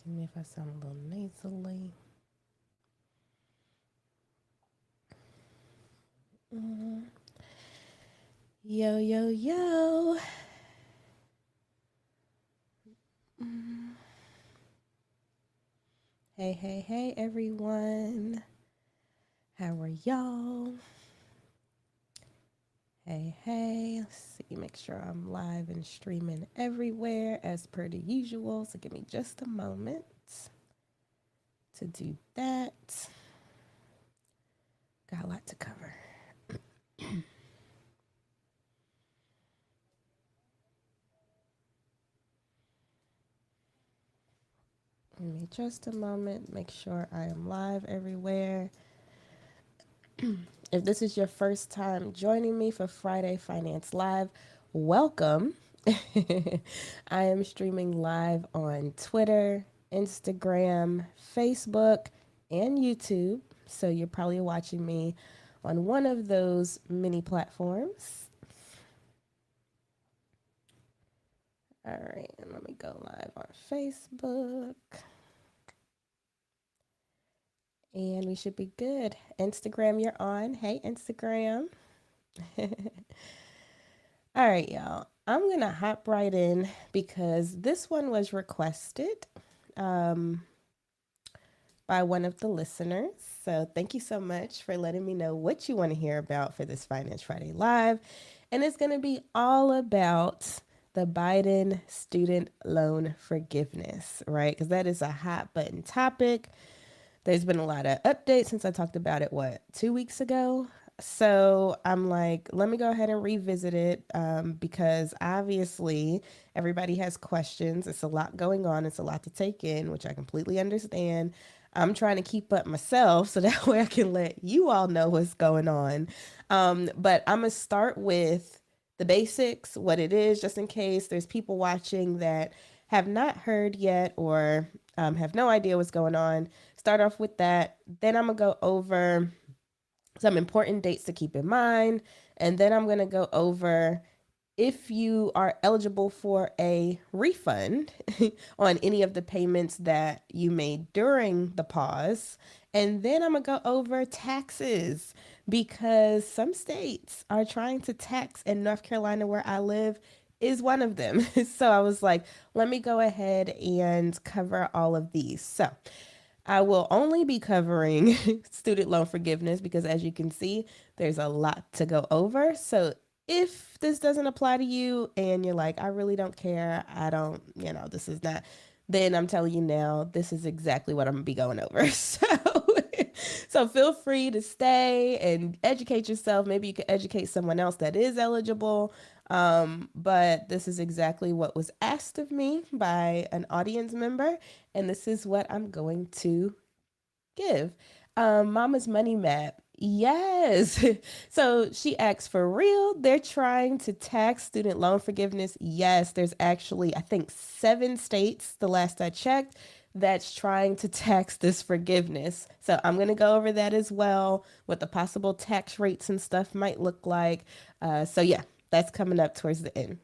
me if I sound a little nasally. Mm. Yo, yo, yo. Mm. Hey, hey, hey, everyone. How are y'all? Hey, hey. Let's see, make sure I'm live and streaming everywhere as per the usual. So give me just a moment to do that. Got a lot to cover. Give me just a moment. Make sure I am live everywhere. If this is your first time joining me for Friday Finance Live, welcome. I am streaming live on Twitter, Instagram, Facebook, and YouTube. So you're probably watching me on one of those mini platforms. All right, and let me go live on Facebook. And we should be good. Instagram, you're on. Hey, Instagram. All right, y'all. I'm going to hop right in because this one was requested um, by one of the listeners. So thank you so much for letting me know what you want to hear about for this Finance Friday Live. And it's going to be all about the Biden student loan forgiveness, right? Because that is a hot button topic. There's been a lot of updates since I talked about it, 2 weeks ago? So I'm like, let me go ahead and revisit it because obviously everybody has questions. It's a lot going on, it's a lot to take in, which I completely understand. I'm trying to keep up myself so that way I can let you all know what's going on. But I'm going to start with the basics, what it is, just in case there's people watching that have not heard yet or have no idea what's going on. Start off with that. Then I'm going to go over some important dates to keep in mind. And then I'm going to go over if you are eligible for a refund on any of the payments that you made during the pause. And then I'm going to go over taxes because some states are trying to tax, in North Carolina, where I live, is one of them. So I was like, let me go ahead and cover all of these. So I will only be covering student loan forgiveness because, as you can see, there's a lot to go over. So, if this doesn't apply to you and you're like, I really don't care, I don't, this is not, then I'm telling you now, this is exactly what I'm gonna be going over. So feel free to stay and educate yourself. Maybe you could educate someone else that is eligible. But this is exactly what was asked of me by an audience member, and this is what I'm going to give. Mama's Money Map. Yes. So she asked, for real, they're trying to tax student loan forgiveness. Yes, there's actually, I think, 7 states, the last I checked, that's trying to tax this forgiveness. So I'm going to go over that as well, what the possible tax rates and stuff might look like. So yeah, that's coming up towards the end.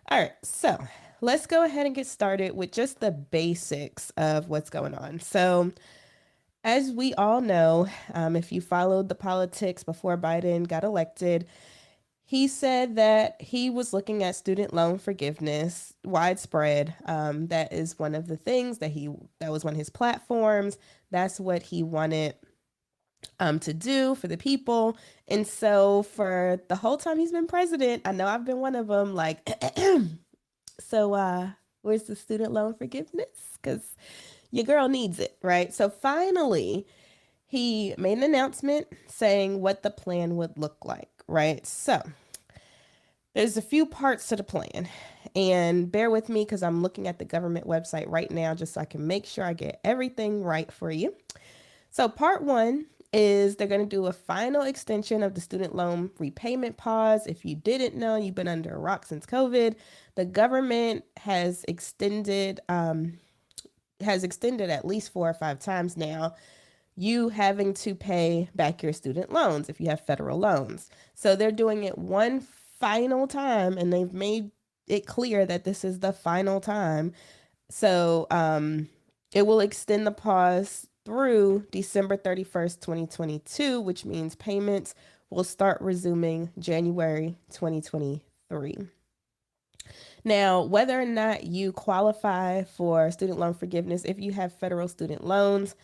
All right, so let's go ahead and get started with just the basics of what's going on. So, as we all know, if you followed the politics before Biden got elected, he said that he was looking at student loan forgiveness widespread. That is one of the things that was one of his platforms. That's what he wanted to do for the people. And so for the whole time he's been president, I know I've been one of them. Like, so where's the student loan forgiveness? Because your girl needs it, right? So finally, he made an announcement saying what the plan would look like, right? So there's a few parts to the plan. And bear with me because I'm looking at the government website right now just so I can make sure I get everything right for you. So, part one is they're going to do a final extension of the student loan repayment pause. If you didn't know, you've been under a rock since COVID. The government has extended at least 4 or 5 times now you having to pay back your student loans if you have federal loans. So they're doing it one final time and they've made it clear that this is the final time. So It will extend the pause through December 31st, 2022, which means payments will start resuming January 2023. Now, whether or not you qualify for student loan forgiveness, if you have federal student loans,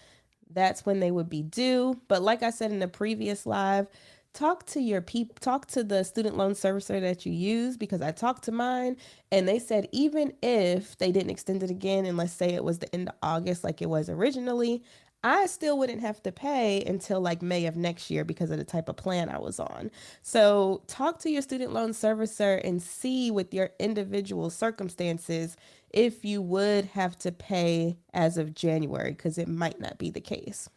that's when they would be due. But like I said in the previous live, talk to the student loan servicer that you use, because I talked to mine and they said even if they didn't extend it again, and let's say it was the end of August like it was originally, I still wouldn't have to pay until like May of next year because of the type of plan I was on. So talk to your student loan servicer and see with your individual circumstances if you would have to pay as of January, because it might not be the case.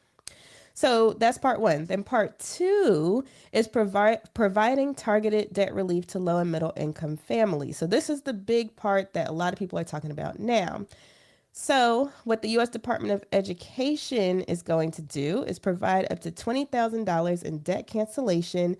So that's part one. Then part two is providing targeted debt relief to low and middle income families. So this is the big part that a lot of people are talking about now. So, what the U.S. Department of Education is going to do is provide up to $20,000 in debt cancellation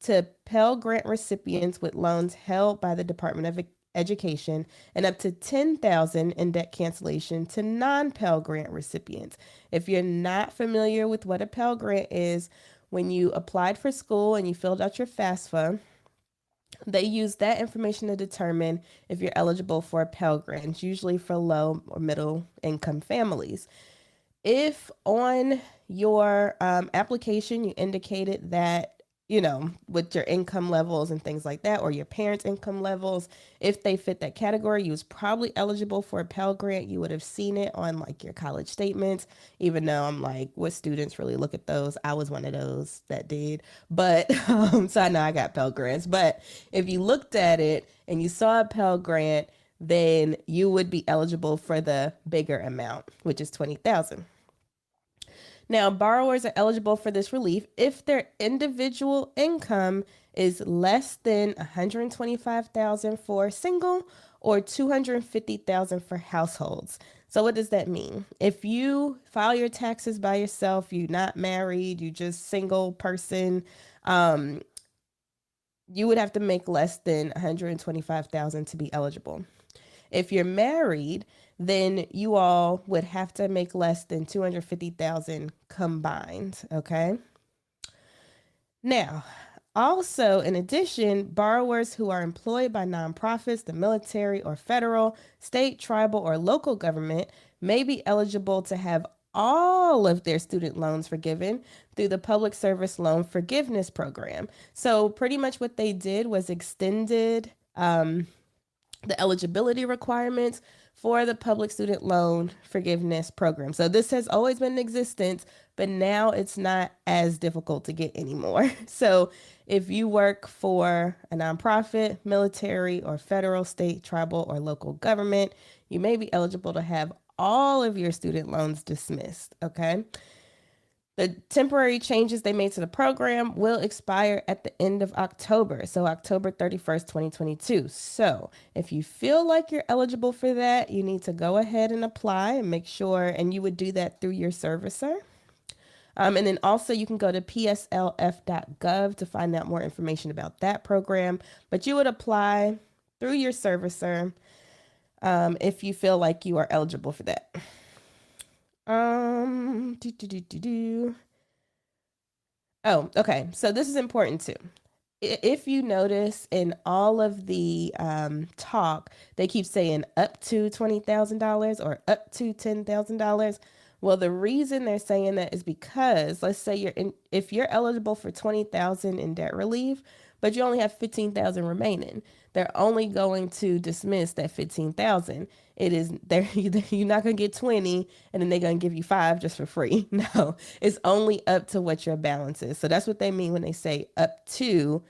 to Pell Grant recipients with loans held by the Department of Education, and up to $10,000 in debt cancellation to non-Pell Grant recipients. If you're not familiar with what a Pell Grant is, when you applied for school and you filled out your FAFSA, they use that information to determine if you're eligible for a Pell Grant, usually for low or middle income families. If on your application you indicated that, you know, with your income levels and things like that, or your parents' income levels, if they fit that category, you was probably eligible for a Pell Grant. You would have seen it on like your college statements, even though I'm like, what students really look at those? I was one of those that did. But so I know I got Pell Grants. But if you looked at it and you saw a Pell Grant, then you would be eligible for the bigger amount, which is 20,000. Now, borrowers are eligible for this relief if their individual income is less than 125,000 for single or 250,000 for households. So what does that mean? If you file your taxes by yourself, you're not married, you just single person, you would have to make less than 125,000 to be eligible. If you're married, then you all would have to make less than 250,000 combined, okay? Now, also, in addition, borrowers who are employed by nonprofits, the military, or federal, state, tribal, or local government may be eligible to have all of their student loans forgiven through the Public Service Loan Forgiveness Program. So pretty much what they did was extended the eligibility requirements for the Public Student Loan Forgiveness Program. So this has always been in existence, but now it's not as difficult to get anymore. So if you work for a nonprofit, military, or federal, state, tribal, or local government, you may be eligible to have all of your student loans dismissed, okay? The temporary changes they made to the program will expire at the end of October, so October 31st, 2022. So if you feel like you're eligible for that, you need to go ahead and apply and make sure, and you would do that through your servicer. And then also you can go to pslf.gov to find out more information about that program, but you would apply through your servicer if you feel like you are eligible for that. Oh, okay. So this is important too. If you notice in all of the talk, they keep saying up to $20,000 or up to $10,000. Well, the reason they're saying that is because, let's say if you're eligible for 20,000 in debt relief, but you only have 15,000 remaining, they're only going to dismiss that 15,000. It is you're not going to get 20 and then they're going to give you 5 just for free. No, it's only up to what your balance is. So that's what they mean when they say up to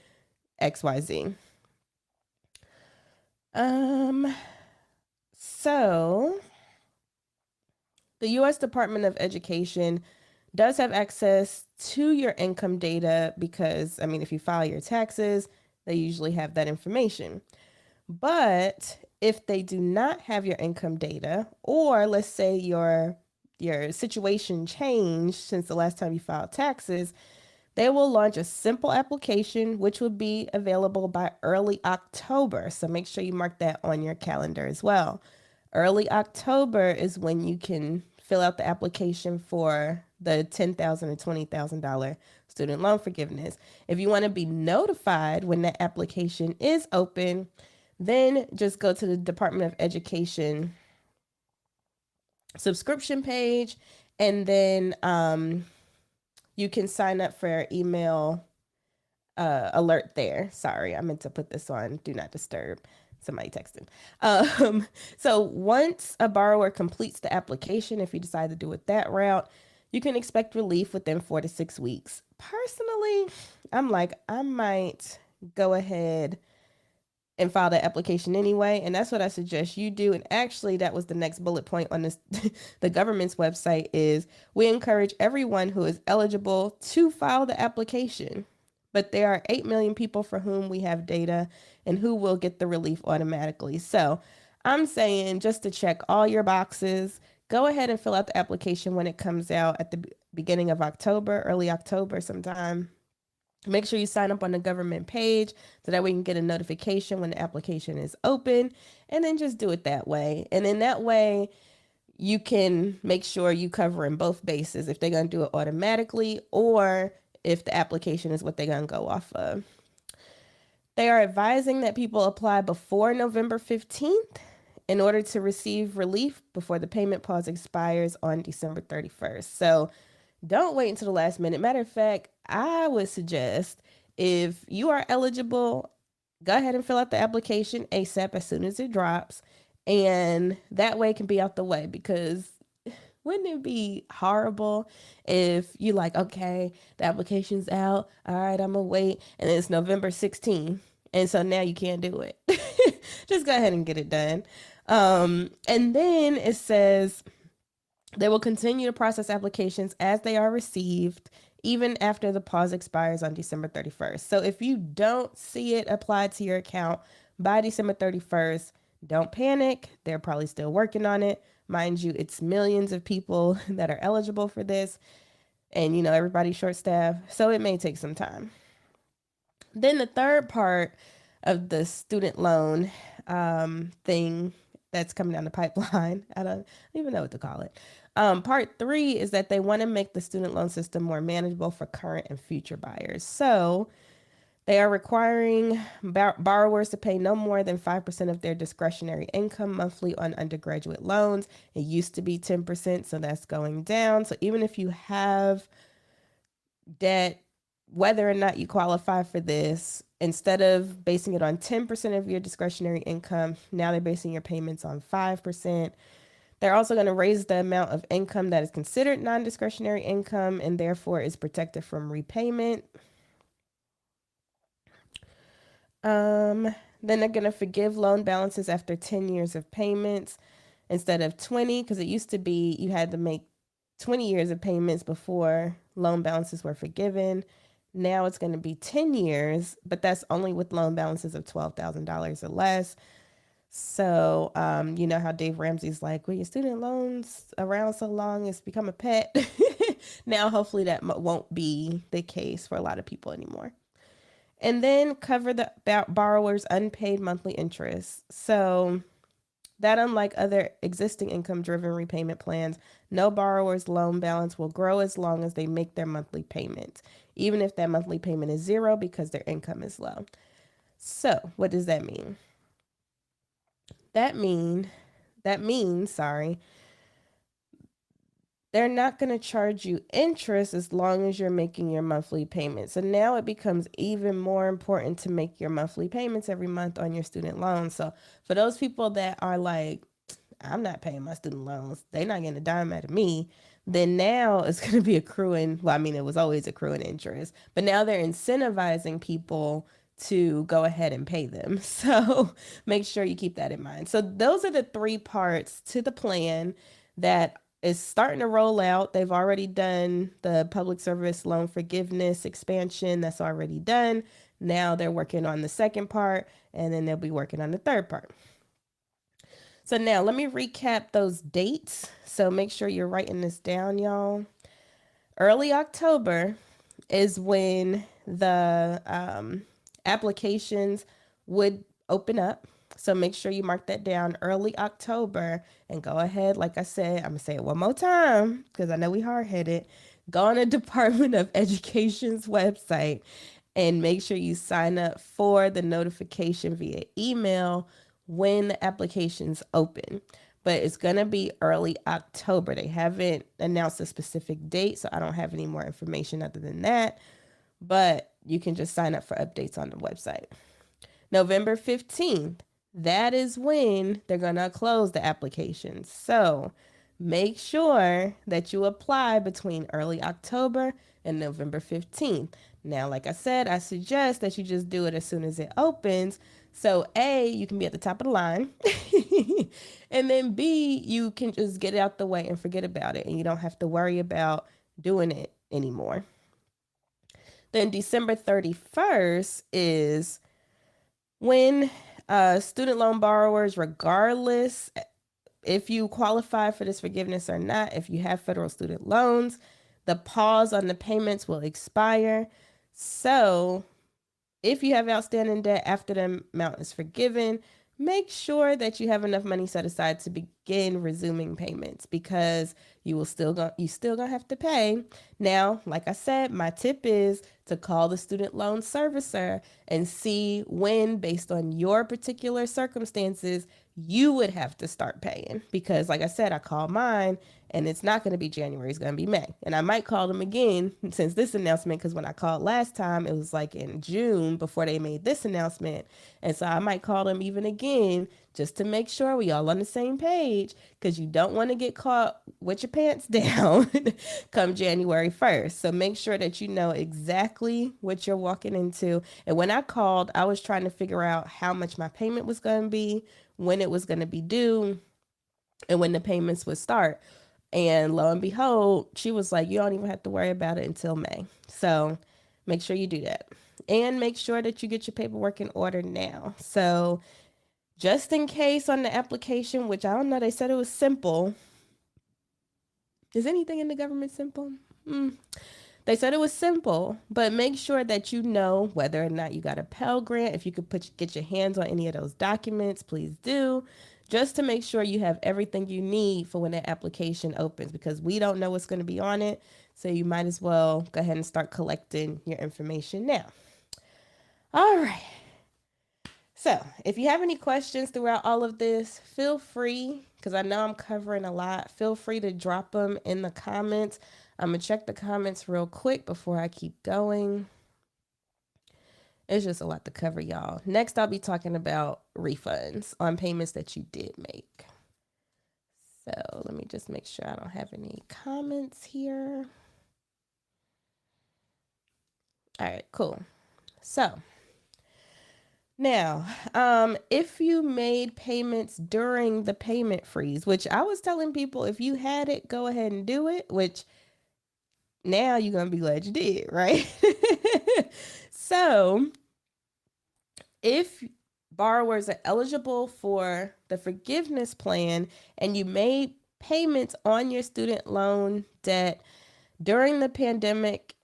XYZ. So the U.S. Department of Education does have access to your income data because, I mean, if you file your taxes, they usually have that information. But if they do not have your income data, or let's say your situation changed since the last time you filed taxes, they will launch a simple application, which will be available by early October. So make sure you mark that on your calendar as well. Early October is when you can fill out the application for the $10,000 and $20,000 student loan forgiveness. If you want to be notified when that application is open, then just go to the Department of Education subscription page, and then you can sign up for our email alert there. Sorry, I meant to put this on Do Not Disturb. Somebody texted. So once a borrower completes the application, if you decide to do it that route, you can expect relief within 4 to 6 weeks. Personally, I'm like, I might go ahead and file the application anyway. And that's what I suggest you do. And actually, that was the next bullet point on this. The government's website is, we encourage everyone who is eligible to file the application. But there are 8 million people for whom we have data and who will get the relief automatically. So I'm saying, just to check all your boxes, go ahead and fill out the application when it comes out at the beginning of October, early October sometime. Make sure you sign up on the government page so that we can get a notification when the application is open, and then just do it that way. And in that way, you can make sure you cover in both bases, if they're going to do it automatically or if the application is what they're going to go off of. They are advising that people apply before November 15th in order to receive relief before the payment pause expires on December 31st. So don't wait until the last minute. Matter of fact, I would suggest, if you are eligible, go ahead and fill out the application ASAP as soon as it drops. And that way it can be out the way, because wouldn't it be horrible if you like, okay, the application's out, all right, I'm gonna wait, and it's November 16th, and so now you can't do it. Just go ahead and get it done. And then it says they will continue to process applications as they are received, even after the pause expires on December 31st. So if you don't see it applied to your account by December 31st, don't panic. They're probably still working on it. Mind you, it's millions of people that are eligible for this, and everybody's short-staffed, so it may take some time. Then the third part of the student loan thing that's coming down the pipeline, I don't even know what to call it. Part 3 is that they want to make the student loan system more manageable for current and future buyers. So they are requiring borrowers to pay no more than 5% of their discretionary income monthly on undergraduate loans. It used to be 10%, so that's going down. So even if you have debt, whether or not you qualify for this, instead of basing it on 10% of your discretionary income, now they're basing your payments on 5%. They're also going to raise the amount of income that is considered non-discretionary income and therefore is protected from repayment. Then they're going to forgive loan balances after 10 years of payments instead of 20, because it used to be you had to make 20 years of payments before loan balances were forgiven. Now it's going to be 10 years, but that's only with loan balances of $12,000 or less. So, you know how Dave Ramsey's like, well, your student loans around so long, it's become a pet. Now, hopefully that won't be the case for a lot of people anymore. And then cover the borrower's unpaid monthly interest. So that, unlike other existing income-driven repayment plans, no borrower's loan balance will grow as long as they make their monthly payments, even if that monthly payment is zero because their income is low. So what does that mean? That means, they're not going to charge you interest as long as you're making your monthly payments. So now it becomes even more important to make your monthly payments every month on your student loans. So for those people that are like, I'm not paying my student loans, they're not getting a dime out of me, then now it's going to be accruing. Well, I mean, it was always accruing interest, but now they're incentivizing people to go ahead and pay them. So make sure you keep that in mind. So those are the 3 parts to the plan that is starting to roll out. They've already done the public service loan forgiveness expansion. That's already done. Now they're working on the second part, and then they'll be working on the third part. So now let me recap those dates. So make sure you're writing this down, y'all. Early October is when the applications would open up. So make sure you mark that down, early October, and go ahead. Like I said, I'm gonna say it one more time because I know we hard headed. Go on the Department of Education's website and make sure you sign up for the notification via email when the applications open. But it's gonna be early October. They haven't announced a specific date, so I don't have any more information other than that. But you can just sign up for updates on the website. November 15th, that is when they're going to close the applications. So make sure that you apply between early October and November 15th. Now, like I said, I suggest that you just do it as soon as it opens. So, A, you can be at the top of the line. And then B, you can just get it out the way and forget about it. And you don't have to worry about doing it anymore. Then December 31st is when student loan borrowers, regardless if you qualify for this forgiveness or not, if you have federal student loans, the pause on the payments will expire. So if you have outstanding debt after the amount is forgiven, make sure that you have enough money set aside to begin resuming payments because you still gonna have to pay. Now, like I said, my tip is to call the student loan servicer and see when, based on your particular circumstances, you would have to start paying. Because like I said, I called mine and it's not going to be January, it's going to be May. And I might call them again since this announcement, because when I called last time, it was like in June before they made this announcement. And so I might call them even again just to make sure we all on the same page, because you don't want to get caught with your pants down come January 1st. So make sure that you know exactly what you're walking into. And when I called, I was trying to figure out how much my payment was going to be, when it was going to be due, and when the payments would start. And lo and behold, she was like, you don't even have to worry about it until May. So make sure you do that. And make sure that you get your paperwork in order now. So just in case on the application, which I don't know, they said it was simple. Is anything in the government simple? They said it was simple, but make sure that you know whether or not you got a Pell Grant. If you could get your hands on any of those documents, please do, just to make sure you have everything you need for when that application opens, because we don't know what's going to be on it. So you might as well go ahead and start collecting your information now. All right. So if you have any questions throughout all of this, feel free, because I know I'm covering a lot, feel free to drop them in the comments. I'm going to check the comments real quick before I keep going. It's just a lot to cover, y'all. Next, I'll be talking about refunds on payments that you did make. So let me just make sure I don't have any comments here. All right, cool. So now, if you made payments during the payment freeze, which I was telling people, if you had it, go ahead and do it, which now you're going to be glad you did, right? So if borrowers are eligible for the forgiveness plan and you made payments on your student loan debt during the pandemic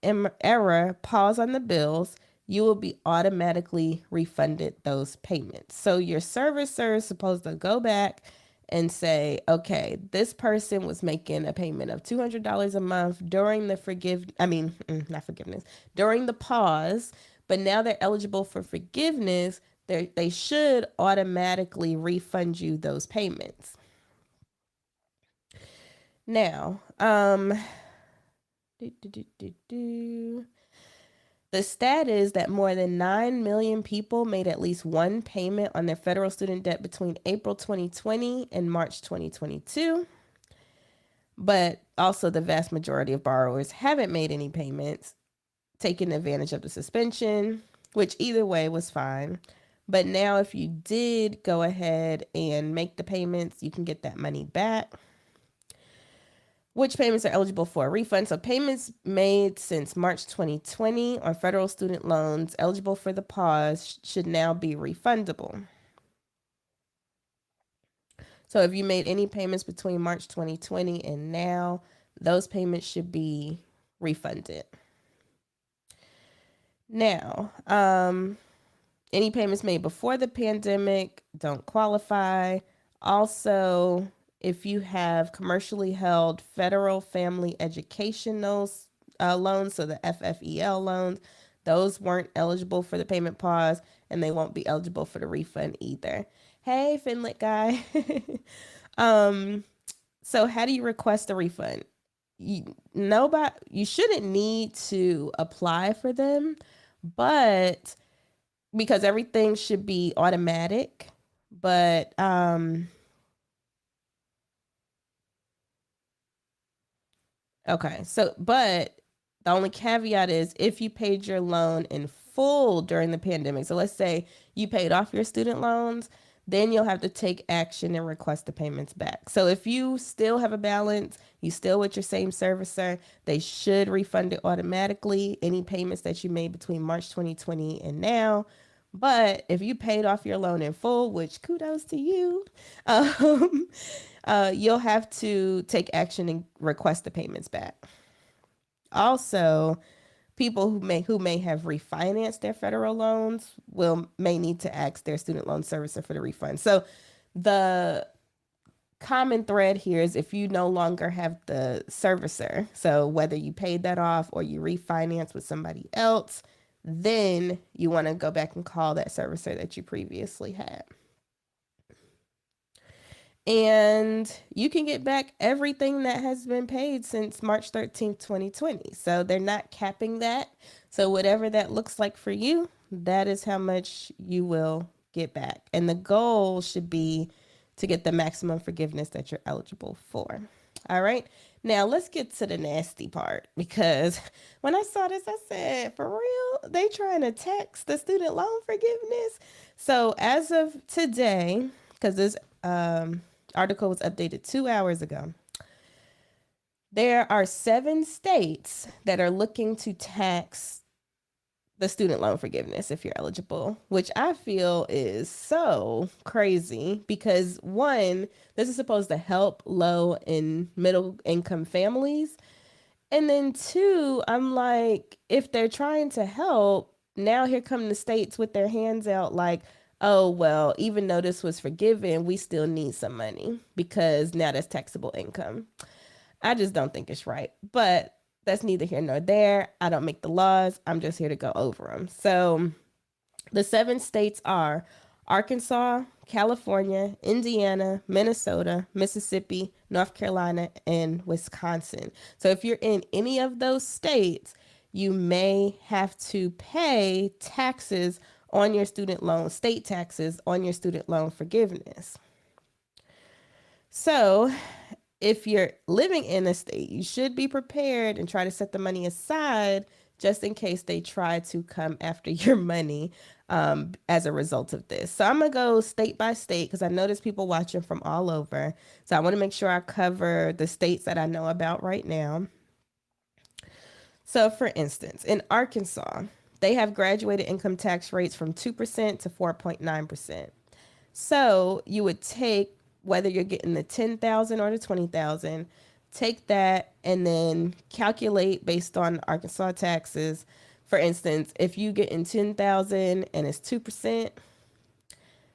era, pause on the bills, you will be automatically refunded those payments. So your servicer is supposed to go back and say, okay, this person was making a payment of $200 a month during the during the pause, but now they're eligible for forgiveness. They should automatically refund you those payments. Now, the stat is that more than 9 million people made at least one payment on their federal student debt between April 2020 and March 2022. But also the vast majority of borrowers haven't made any payments, taking advantage of the suspension, which either way was fine. But now if you did go ahead and make the payments, you can get that money back. Which payments are eligible for a refund? So payments made since March 2020 on federal student loans eligible for the pause should now be refundable. So if you made any payments between March 2020 and now, those payments should be refunded. Now, Any payments made before the pandemic don't qualify. Also, if you have commercially held federal family educational loans, so the FFEL loans, those weren't eligible for the payment pause, and they won't be eligible for the refund either. Hey, Finlit guy. um, so how do you request a refund? You shouldn't need to apply for them, but because everything should be automatic. But okay, so but the only caveat is if you paid your loan in full during the pandemic. So let's say you paid off your student loans, then you'll have to take action and request the payments back. So if you still have a balance, you still with your same servicer, they should refund it automatically, any payments that you made between March 2020 and now. But if you paid off your loan in full, which kudos to you, um, you'll have to take action and request the payments back. Also, people who may have refinanced their federal loans may need to ask their student loan servicer for the refund. So the common thread here is if you no longer have the servicer, so whether you paid that off or you refinance with somebody else, then you want to go back and call that servicer that you previously had. And you can get back everything that has been paid since March 13th, 2020. So they're not capping that. So whatever that looks like for you, that is how much you will get back. And the goal should be to get the maximum forgiveness that you're eligible for. All right. Now let's get to the nasty part, because when I saw this, I said, for real, they trying to tax the student loan forgiveness. So as of today, because this article was updated 2 hours ago, there are 7 states that are looking to tax the student loan forgiveness if you're eligible, which I feel is so crazy because one, this is supposed to help low and middle income families. And then two, I'm like, if they're trying to help, now here come the states with their hands out like, oh, well, even though this was forgiven, we still need some money because now that's taxable income. I just don't think it's right. But that's neither here nor there. I don't make the laws. I'm just here to go over them. So the 7 states are Arkansas, California, Indiana, Minnesota, Mississippi, North Carolina, and Wisconsin. So if you're in any of those states, you may have to pay taxes on your student loan, state taxes on your student loan forgiveness. So if you're living in a state, you should be prepared and try to set the money aside just in case they try to come after your money as a result of this. So I'm going to go state by state because I notice people watching from all over. So I want to make sure I cover the states that I know about right now. So for instance, in Arkansas, they have graduated income tax rates from 2% to 4.9%. So you would take whether you're getting the 10,000 or the 20,000, take that and then calculate based on Arkansas taxes. For instance, if you get in 10,000 and it's 2%,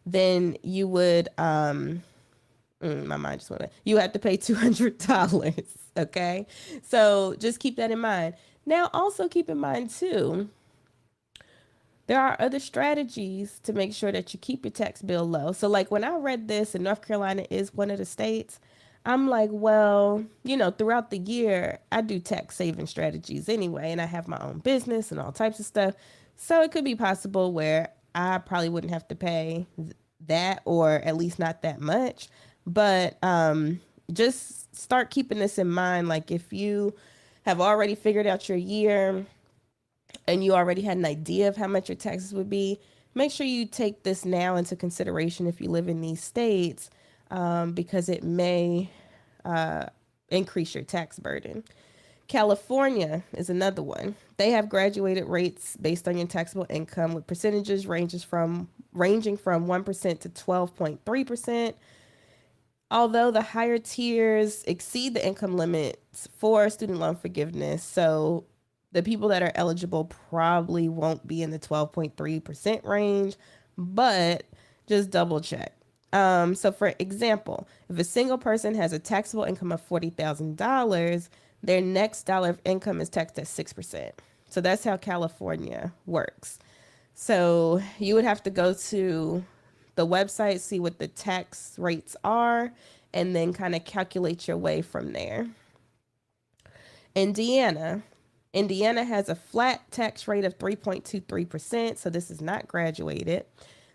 then you would my mind just went away. You have to pay $200. Okay, so just keep that in mind. Now, also keep in mind too, there are other strategies to make sure that you keep your tax bill low. So, like when I read this, and North Carolina is one of the states, I'm like, well, throughout the year, I do tax saving strategies anyway, and I have my own business and all types of stuff. So, it could be possible where I probably wouldn't have to pay that, or at least not that much. But just start keeping this in mind. Like, if you have already figured out your year, and you already had an idea of how much your taxes would be, make sure you take this now into consideration if you live in these states, because it may increase your tax burden. California is another one. They have graduated rates based on your taxable income with percentages ranging from 1% to 12.3%. Although the higher tiers exceed the income limits for student loan forgiveness, so The people that are eligible probably won't be in the 12.3% range, but just double check. So, for example, if a single person has a taxable income of $40,000, their next dollar of income is taxed at 6%. So, that's how California works. So, you would have to go to the website, see what the tax rates are, and then kind of calculate your way from there. Indiana. Indiana has a flat tax rate of 3.23%, so this is not graduated.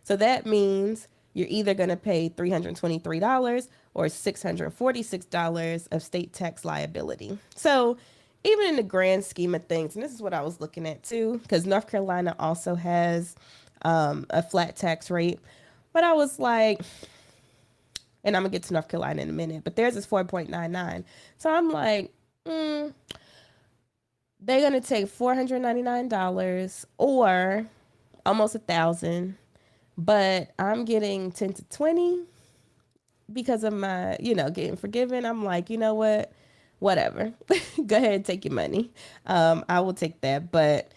So that means you're either going to pay $323 or $646 of state tax liability. So even in the grand scheme of things, and this is what I was looking at too, because North Carolina also has a flat tax rate, but I was like, and I'm gonna get to North Carolina in a minute, but theirs is 4.99. So I'm like, they're gonna take $499 or almost 1,000, but I'm getting 10 to 20 because of my, getting forgiven. I'm like, you know what? Whatever. Go ahead and take your money. I will take that. But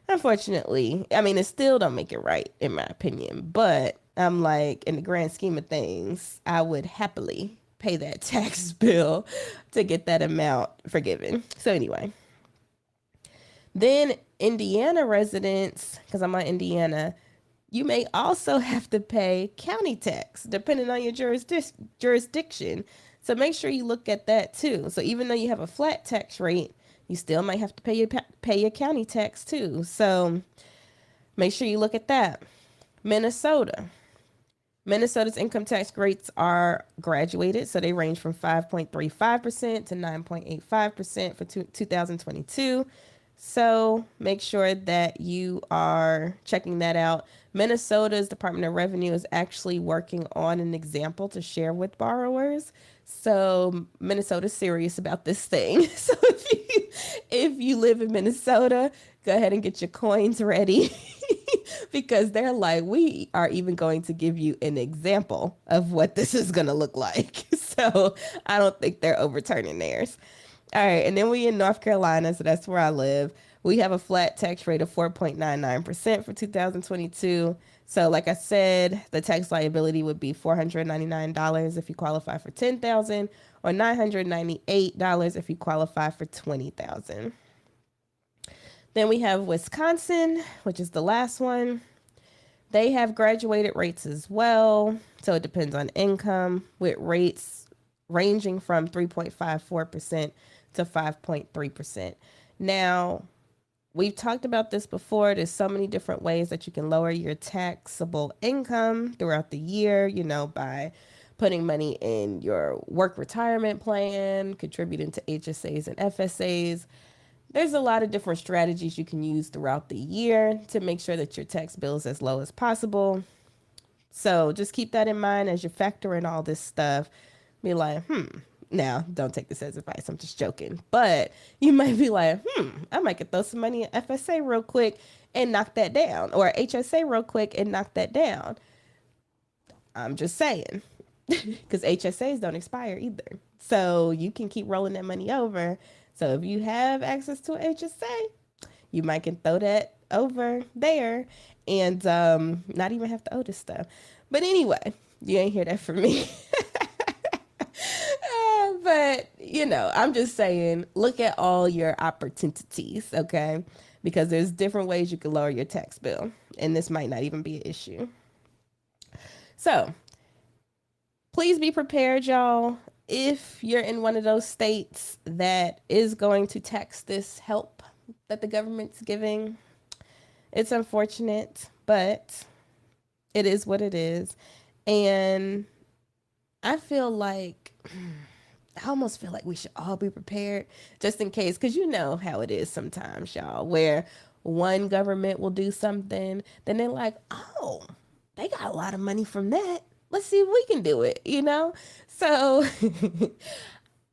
unfortunately, I mean, it still don't make it right, in my opinion. But I'm like, in the grand scheme of things, I would happily pay that tax bill to get that amount forgiven. So, anyway. Then Indiana residents, because I'm on Indiana, you may also have to pay county tax depending on your jurisdiction. So make sure you look at that too. So even though you have a flat tax rate, you still might have to pay your county tax too. So make sure you look at that. Minnesota. Minnesota's income tax rates are graduated, so they range from 5.35% to 9.85% for 2022. So make sure that you are checking that out. Minnesota's Department of Revenue is actually working on an example to share with borrowers. So Minnesota's serious about this thing. So if you live in Minnesota, go ahead and get your coins ready because they're like, we are even going to give you an example of what this is going to look like. So I don't think they're overturning theirs. All right, and then we in North Carolina, so that's where I live. We have a flat tax rate of 4.99% for 2022. So like I said, the tax liability would be $499 if you qualify for 10,000 or $998 if you qualify for 20,000. Then we have Wisconsin, which is the last one. They have graduated rates as well. So it depends on income, with rates ranging from 3.54% to 5.3%. Now, we've talked about this before. There's so many different ways that you can lower your taxable income throughout the year, by putting money in your work retirement plan, contributing to HSAs and FSAs. There's a lot of different strategies you can use throughout the year to make sure that your tax bill is as low as possible. So just keep that in mind as you factor in all this stuff. Be like, now don't take this as advice. I'm just joking. But you might be like, I might could throw some money in FSA real quick and knock that down, or HSA real quick and knock that down. I'm just saying, because HSAs don't expire either. So you can keep rolling that money over. So if you have access to an HSA, you might can throw that over there and not even have to owe this stuff. But anyway, you ain't hear that from me. But, I'm just saying, look at all your opportunities, okay? Because there's different ways you can lower your tax bill, and this might not even be an issue. So please be prepared, y'all. If you're in one of those states that is going to tax this help that the government's giving, it's unfortunate, but it is what it is. And I almost feel like we should all be prepared just in case, because you know how it is sometimes, y'all, where one government will do something, then they're like, oh, they got a lot of money from that. Let's see if we can do it, So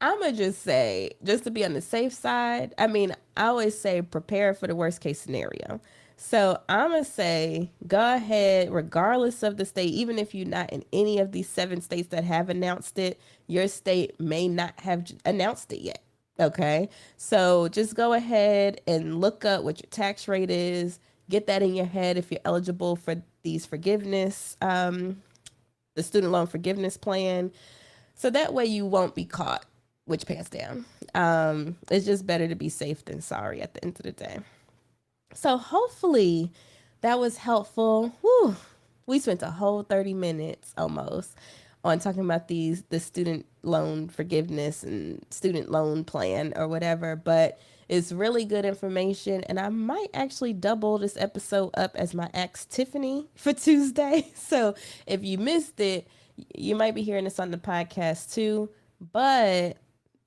I'm going to just say, just to be on the safe side, I always say prepare for the worst case scenario. So I'm going to say, go ahead, regardless of the state, even if you're not in any of these 7 states that have announced it, your state may not have announced it yet. Okay. So just go ahead and look up what your tax rate is. Get that in your head if you're eligible for these forgiveness, the student loan forgiveness plan. So that way you won't be caught with your pants down. It's just better to be safe than sorry at the end of the day. So hopefully that was helpful. Whew. We spent a whole 30 minutes almost on talking about the student loan forgiveness and student loan plan or whatever, but it's really good information, and I might actually double this episode up as my Ask Tiffany for Tuesday. So if you missed it, you might be hearing this on the podcast too. But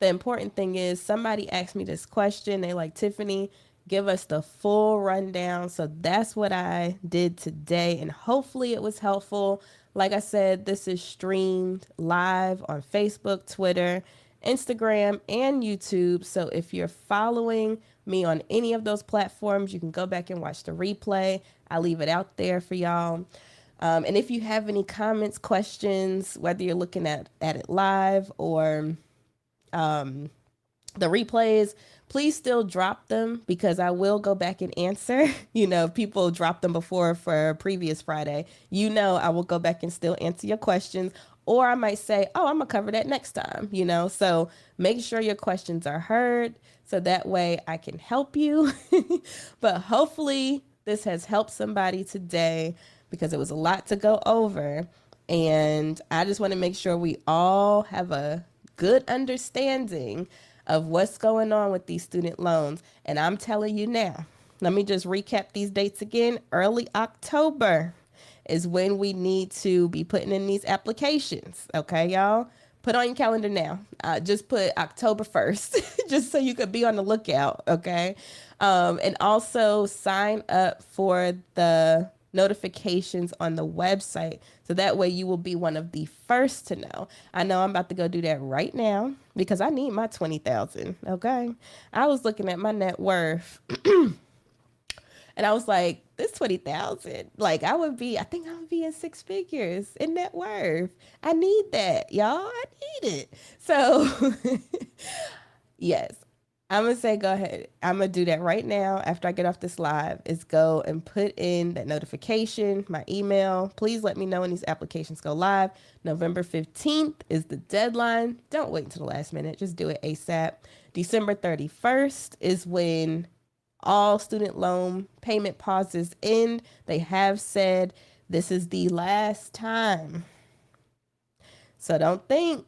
the important thing is somebody asked me this question. They like, Tiffany, give us the full rundown. So that's what I did today, and hopefully it was helpful. Like I said, this is streamed live on Facebook, Twitter, Instagram, and YouTube. So if you're following me on any of those platforms, you can go back and watch the replay. I leave it out there for y'all. And if you have any comments, questions, whether you're looking at it live or the replays, please still drop them because I will go back and answer. If people drop them before for previous Friday, I will go back and still answer your questions. Or I might say, oh, I'm going to cover that next time, So make sure your questions are heard so that way I can help you. But hopefully this has helped somebody today because it was a lot to go over. And I just want to make sure we all have a good understanding of what's going on with these student loans. And I'm telling you now, let me just recap these dates again. Early October is when we need to be putting in these applications. Okay, y'all? Put on your calendar now. Just put October 1st, just so you could be on the lookout. Okay. And also sign up for the notifications on the website. So that way you will be one of the first to know. I know I'm about to go do that right now because I need my 20,000. Okay. I was looking at my net worth and I was like, this 20,000, like I think I would be in six figures in net worth. I need that, y'all. I need it. So yes, I'm gonna say go ahead. I'm gonna do that right now after I get off this live is go and put in that notification, my email. Please let me know when these applications go live. November 15th is the deadline. Don't wait until the last minute. Just do it ASAP. December 31st is when all student loan payment pauses end. They have said this is the last time. So don't think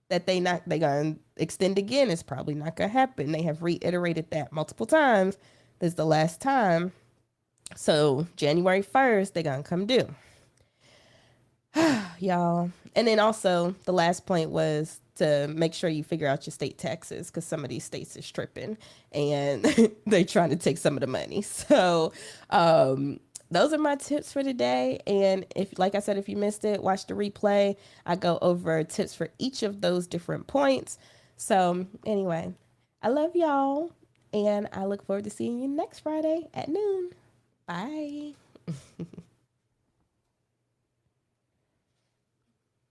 that they gonna extend again. It's probably not gonna happen. They have reiterated that multiple times. This is the last time. So January 1st, they're gonna come due. Y'all. And then also the last point was to make sure you figure out your state taxes because some of these states is tripping and they're trying to take some of the money. So those are my tips for today. And if, like I said, if you missed it, watch the replay. I go over tips for each of those different points. So anyway, I love y'all and I look forward to seeing you next Friday at noon. Bye.